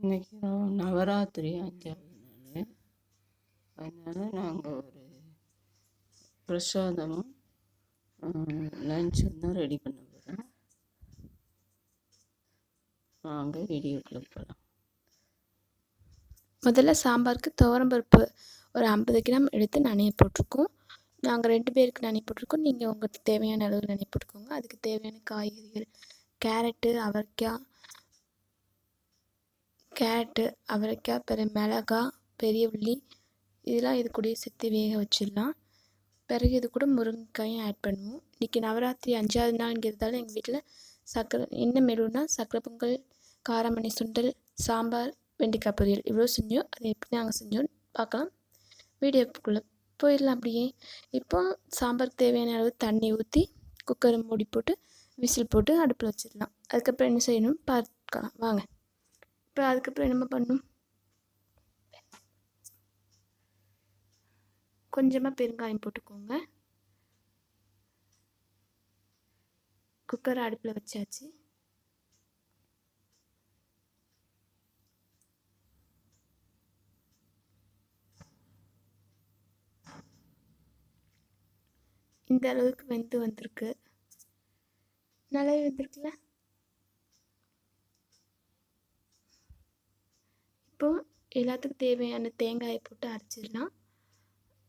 இன்னைக்கு நவராத்திரி 5வது நாள். அதனால் நாங்கள் ஒரு பிரசாதமும் லஞ்சும் தான் ரெடி பண்ண போகிறோம். வாங்க வீடியோக்குள்ள போகலாம். முதல்ல சாம்பாருக்கு துவரம்பருப்பு ஒரு 50 கிராம் எடுத்து நனைய போட்டிருக்கோம். நாங்கள் 2 பேருக்கு நனைய போட்டிருக்கோம். நீங்கள் உங்களுக்கு தேவையான அளவு நனைய போட்டுக்கோங்க. அதுக்கு தேவையான காய்கறிகள் கேரட்டு, அவரைக்காய், பிறகு மிளகாய், பெரிய உள்ளி இதெல்லாம் இது கூடயே சேர்த்து வேக வச்சிடலாம். பிறகு இது கூட முருங்கைக்காயும் ஆட் பண்ணுவோம். இன்றைக்கி நவராத்திரி 5வது நாள்ங்கிறதால எங்கள் வீட்டில் சக்கரை என்ன மெனுன்னா சக்கரை பொங்கல், காரமணி சுண்டல், சாம்பார், வெண்டைக்காய் பொரியல் இவ்வளோ செஞ்சோம். அது எப்படி நாங்கள் செஞ்சோன்னு பார்க்கலாம். வீடியோக்குள்ளே போயிடலாம். அப்படியே இப்போ சாம்பாருக்கு தேவையான அளவு தண்ணி ஊற்றி குக்கரை மூடி போட்டு விசில் போட்டு அடுப்பில் வச்சிடலாம். அதுக்கப்புறம் என்ன செய்யணும் பார்க்கலாம் வாங்க. இப்போ அதுக்கப்புறம் என்ன பண்ணணும், கொஞ்சமாக பெருங்காயம் போட்டுக்கோங்க. குக்கரை அடுப்பில் வச்சாச்சு. இந்த அளவுக்கு வெந்து வந்திருக்கு. நல்லாவே வெந்திருக்குல்ல. இப்போ எல்லாத்துக்கும் தேவையான தேங்காயை போட்டு அரைச்சிடலாம்.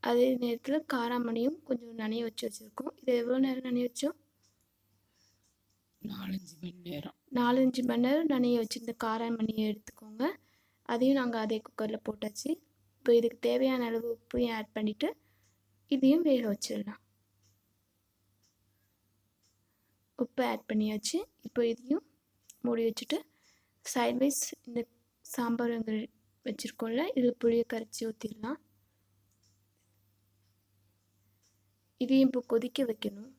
அதே நேரத்தில் காராமணியும் கொஞ்சம் நனைய வச்சுருக்கோம். இதை எவ்வளோ நேரம் நனைய வச்சோம்? 4-5 மணி நேரம். 4-5 மணி நேரம் நனைய வச்சுருந்த காராமணியை எடுத்துக்கோங்க. அதையும் நாங்கள் அதே குக்கரில் போட்டாச்சு. இப்போ இதுக்கு தேவையான அளவு உப்பையும் ஆட் பண்ணிவிட்டு இதையும் வேக வச்சிடலாம். உப்பு ஆட் பண்ணியாச்சு. இப்போ இதையும் மூடி வச்சுட்டு சைட்வைஸ் இந்த சாம்பார் வச்சுருக்கோம்ல, இதில் புளியை கரைச்சி ஊற்றிடலாம். இதையும் இப்போ கொதிக்க வைக்கணும்.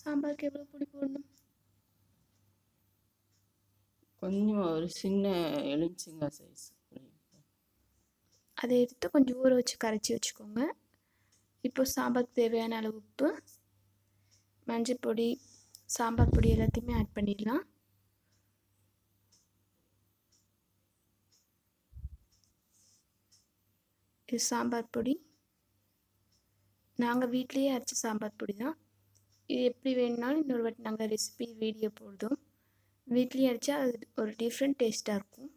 சாம்பாருக்கு எவ்வளோ புளி போடணும்? கொஞ்சம் ஒரு சின்ன எலுமிச்சங்காய் சைஸ். அதை எடுத்து கொஞ்சம் ஊற வச்சு கரைச்சி வச்சுக்கோங்க. இப்போ சாம்பாருக்கு தேவையான அளவு உப்பு, மஞ்சள் பொடி, சாம்பார் பொடி எல்லாத்தையுமே ஆட் பண்ணிடலாம். இது சாம்பார் பொடி. நாங்கள் வீட்லேயே அரைச்ச சாம்பார் பொடி தான். இது எப்படி வேணும்னாலும் இன்னொரு வாட்டி நாங்கள் ரெசிபி வீடியோ போடுறோம். வீட்லேயே அரைச்சா அது ஒரு டிஃப்ரெண்ட் டேஸ்ட்டாக இருக்கும்.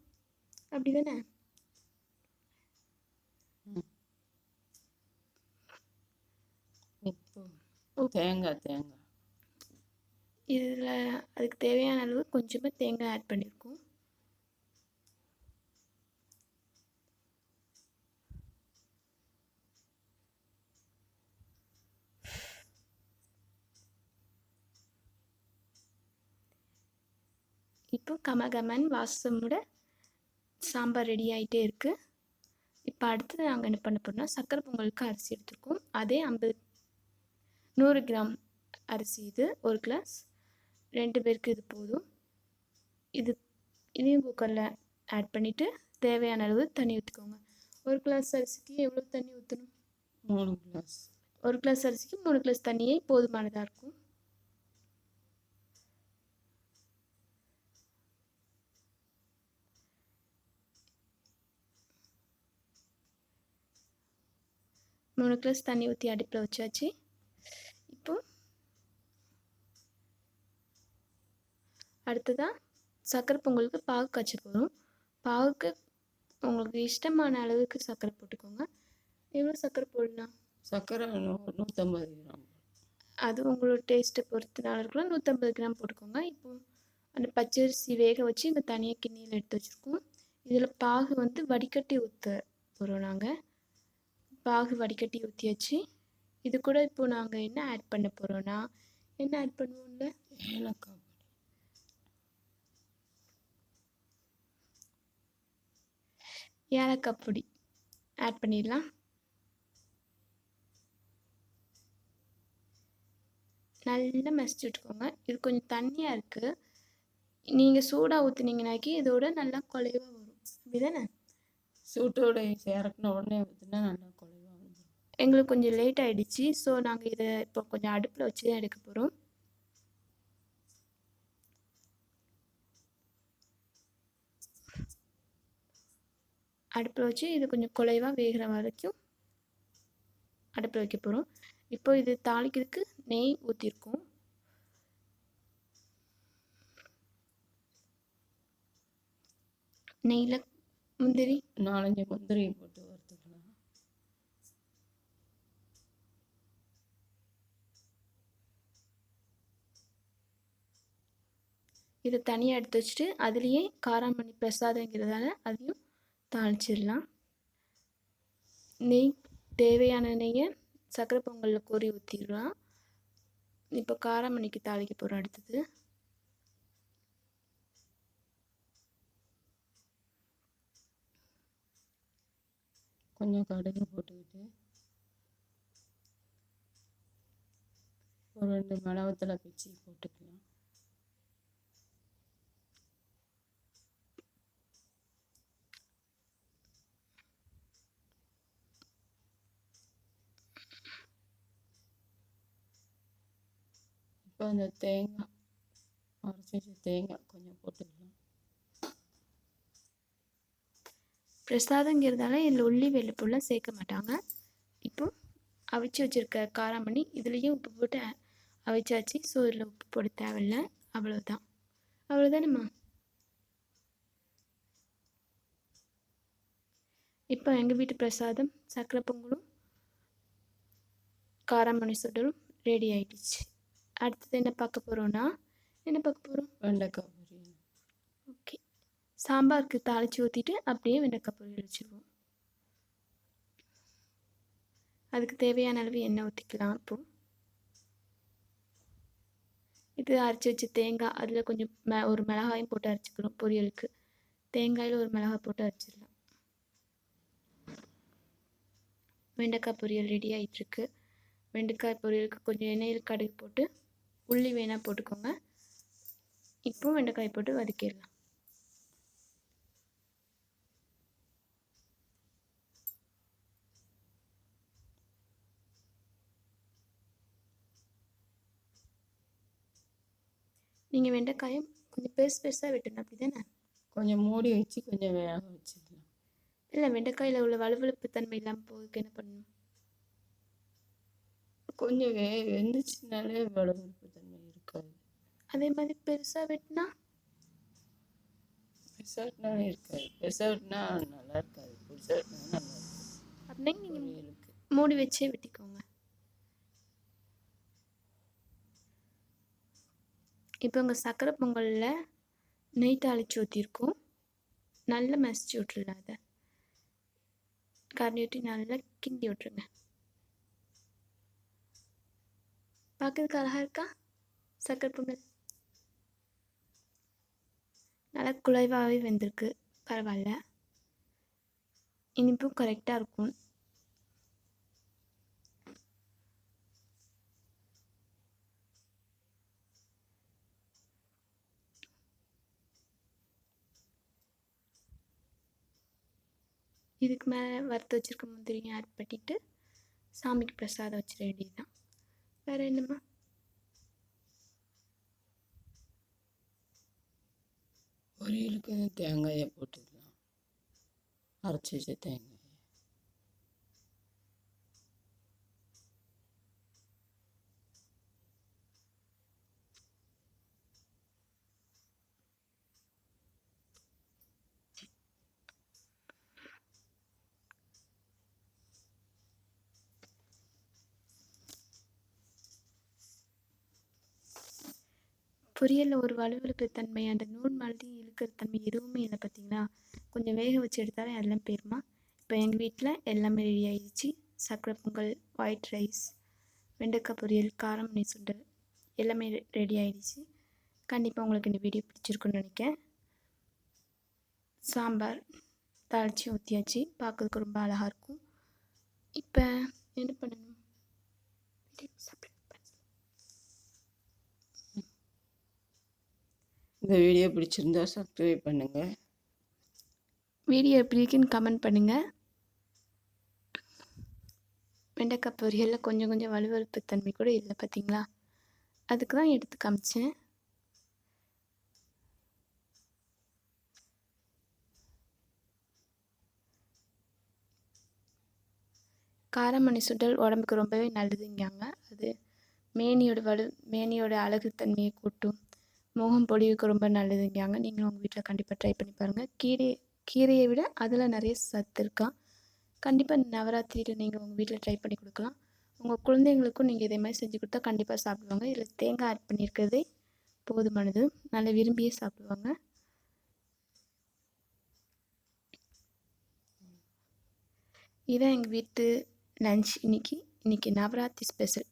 அப்படி தானே? தேங்காய் இதில் அதுக்கு தேவையான அளவு கொஞ்சமாக தேங்காய் ஆட் பண்ணியிருக்கோம். இப்போ கமகமன் வாசமோட சாம்பார் ரெடி ஆகிட்டே இருக்குது. இப்போ அடுத்தது நாங்கள் என்ன பண்ண போகிறோம்னா சக்கரை பொங்கலுக்கு அரிசி எடுத்துருக்கோம். அதே 100 கிராம் அரிசி. இது 1 கிளாஸ். 2 பேருக்கு இது போதும். இதையும் குக்கரில் ஆட் பண்ணிவிட்டு தேவையான அளவு தண்ணி ஊற்றிக்கோங்க. 1 கிளாஸ் அரிசிக்கு எவ்வளோ தண்ணி ஊற்றணும்? 3 கிளாஸ். 1 கிளாஸ் அரிசிக்கு 3 கிளாஸ் தண்ணியே போதுமானதாக இருக்கும். மூணு கிளாஸ் தண்ணி ஊற்றி அடுப்பில் வச்சாச்சு. இப்போ அடுத்ததாக சக்கரை பொங்கலுக்கு பாகு காய்ச்ச போகிறோம். பாகுக்கு உங்களுக்கு இஷ்டமான அளவுக்கு சர்க்கரை போட்டுக்கோங்க. எவ்வளோ சர்க்கரை போடலாம்? சர்க்கரை 150 கிராம். அது உங்களோட டேஸ்ட்டை பொறுத்துனால இருக்கலாம். 150 கிராம் போட்டுக்கோங்க. இப்போ அந்த பச்சரிசி வேக வச்சு இந்த தனியாக கிண்ணியில் எடுத்து வச்சுருக்கோம். இதில் பாகு வந்து வடிகட்டி ஊற்ற போகிறோம். நாங்கள் பாகு வடிகட்டி ஊற்றியாச்சு. இது கூட இப்போது நாங்கள் என்ன ஆட் பண்ண போகிறோன்னா, என்ன ஆட் பண்ணுவோம்ல, ஏலக்காய் பொடி ஆட் பண்ணிடலாம். நல்லா மசிச்சு விட்டுக்கோங்க. இது கொஞ்சம் தண்ணியாக இருக்குது. நீங்கள் சூடாக ஊற்றுனீங்கனாக்கி இதோட நல்லா குலைவாக வரும். அப்படி தானே? சூட்டோட இறக்குன உடனே ஊற்றினா நல்லா குலைவாக வந்துடும். எங்களுக்கு கொஞ்சம் லேட் ஆகிடுச்சு. ஸோ நாங்கள் இதை இப்போ கொஞ்சம் அடுப்பில் வச்சு தான் எடுக்க போகிறோம். அடுப்பில் வச்சு இது கொஞ்சம் குலைவாக வேகிற வரைக்கும் அடுப்பில் வைக்க போகிறோம். இப்போ இது தாளிக்கிறதுக்கு நெய் ஊற்றிருக்கோம். நெய்யில் முந்திரி 4-5 முந்திரியை போட்டு வறுத்துக்கலாம். இதை தனியாக எடுத்து வச்சுட்டு அதுலேயே காராமணி பிரசாதங்கிறதால அதையும் தாளிச்சிடலாம். நெய் தேவையான நெய்யை சக்கரை பொங்கலில் கோரி ஊற்றிடலாம். இப்போ காராமணிக்கு தாளிக்க போகிறோம். அடுத்தது கொஞ்சம் கடுகு போட்டுக்கிட்டு ஒரு 2 மிளகுத்தலை பிச்சு போட்டுக்கலாம். இப்போ அந்த தேங்காய் அரைச்சி வச்ச தேங்காய் கொஞ்சம் போட்டுக்கலாம். பிரசாதங்கிறதால இதில் உள்ளி வெள்ளைப்பூலாம் சேர்க்க மாட்டாங்க. இப்போ அவிச்சு வச்சுருக்க காராமணி இதுலேயும் உப்பு போட்டு அவிச்சாச்சு. ஸோ இதில் உப்பு போட தேவையில்லை. அவ்வளோதான். அவ்வளோதானேம்மா? இப்போ எங்கள் வீட்டு பிரசாதம் சக்கரை பொங்கலும் காராமணி சுண்டலும் ரெடி ஆகிடுச்சு. அடுத்தது என்ன பார்க்க போகிறோன்னா வெண்டைக்காய் பொரியல். ஓகே, சாம்பாருக்கு தாளித்து ஊற்றிட்டு அப்படியே வெண்டைக்காய் பொரியல் வச்சுருவோம். அதுக்கு தேவையான அளவு எண்ணெய் ஊற்றிக்கலாம். இப்போது இது அரைச்சி வச்சு தேங்காய் அதில் கொஞ்சம் ஒரு மிளகாயும் போட்டு அரைச்சிக்கிறோம். பொரியலுக்கு தேங்காயில் ஒரு மிளகாய் போட்டு அரைச்சிடலாம். வெண்டைக்காய் பொரியல் ரெடி ஆகிட்டுருக்கு. வெண்டைக்காய் பொரியலுக்கு கொஞ்சம் எண்ணெயில் கடுகு போட்டு உள்ளி வேணால் போட்டுக்கோங்க. இப்போ வெண்டைக்காய் போட்டு வதக்கிடலாம். நீங்கள் வெண்டைக்காயை கொஞ்சம் பெருசாக வெட்டணும், அப்படி தானே? கொஞ்சம் மூடி வச்சு கொஞ்சம் வேக வச்சுக்கலாம். இல்லை, வெண்டைக்காயில் உள்ள வலுவழுப்பு தன்மை இல்லாமல் போகிறதுக்கு என்ன பண்ணணும்? கொஞ்சம் வெந்துச்சுனாலே வலுவழுப்பு தன்மை இருக்காது. அதே மாதிரி பெருசாக வெட்டினா இருக்காது. பெருசாக வெட்டினா நல்லா இருக்காது. பெருசாக வெட்டினா நல்லா இருக்கும். அப்படின்னா நீங்கள் மூடி வச்சே வெட்டிக்கோங்க. இப்போ உங்கள் சக்கரை பொங்கலில் நெய் தாளித்து ஊற்றிருக்கோம். நல்லா மசிச்சு விட்ருலாம். அதை கரண்டி ஊற்றி நல்லா கிண்டி விட்ருங்க. பார்க்கறதுக்கு அழகாக இருக்கா சக்கரை பொங்கல்? நல்லா குழைவாகவே வெந்திருக்கு. பரவாயில்ல, இனிப்பும் கரெக்டாக இருக்கும். இதுக்கு மேலே வறுத்து வச்சுருக்க முந்திரியும் ஆட் பண்ணிவிட்டு சாமிக்கு பிரசாதம் வச்சிட வேண்டியது தான். வேறு என்னம்மா? பொரியலுக்கு தேங்காயை போட்டுக்கலாம். அரைச்சி வச்ச தேங்காய். பொரியலில் ஒரு வலுவழுப்பு தன்மை, அந்த நூல் மாதிரி இழுக்கிற தன்மை எதுவுமே இல்லை. பார்த்தீங்களா? கொஞ்சம் வேக வச்சு எடுத்தாலே அதெல்லாம் போயிருமா. இப்போ எங்கள் வீட்டில் எல்லாமே ரெடி ஆகிடுச்சு. சக்கரை பொங்கல், ஒயிட் ரைஸ், வெண்டைக்காய் பொரியல், காராமணி சுண்டல் எல்லாமே ரெடி ஆகிடுச்சு. கண்டிப்பாக உங்களுக்கு இந்த வீடியோ பிடிச்சிருக்குன்னு நினைக்கிறேன். சாம்பார் தாளித்து ஊற்றியாச்சு. பார்க்கறதுக்கு ரொம்ப அழகாக இருக்கும். இப்போ என்ன பண்ணணும்? இந்த வீடியோ பிடிச்சிருந்தா சப்ஸ்கிரைப் பண்ணுங்கள். வீடியோ எப்படி இருக்குன்னு கமெண்ட் பண்ணுங்கள். வெண்டைக்காய் பொரியலில் கொஞ்சம் கொஞ்சம் வழுவழுப்பு தன்மை கூட இல்லை பார்த்தீங்களா? அதுக்கு தான் எடுத்து காமிச்சேன். காராமணி சுண்டல் உடம்புக்கு ரொம்பவே நல்லதுங்காங்க. அது மேனியோட அழகுத்தன்மையை கூட்டும். முகம் பொலிவுக்கு ரொம்ப நல்லதுங்காங்க. நீங்களும் உங்கள் வீட்டில் கண்டிப்பாக ட்ரை பண்ணி பாருங்கள். கீரையை விட அதில் நிறைய சத்து இருக்கா. கண்டிப்பாக நவராத்திரியில் நீங்கள் உங்கள் வீட்டில் ட்ரை பண்ணி கொடுக்கலாம். உங்கள் குழந்தைங்களுக்கும் நீங்கள் இதே மாதிரி செஞ்சு கொடுத்தா கண்டிப்பாக சாப்பிடுவாங்க. இதில் தேங்காய் ஆட் பண்ணியிருக்கிறதே போதுமானது. நல்லா விரும்பியே சாப்பிடுவாங்க. இதான் எங்கள் வீட்டு லன்ச் இன்னைக்கு நவராத்திரி ஸ்பெஷல்.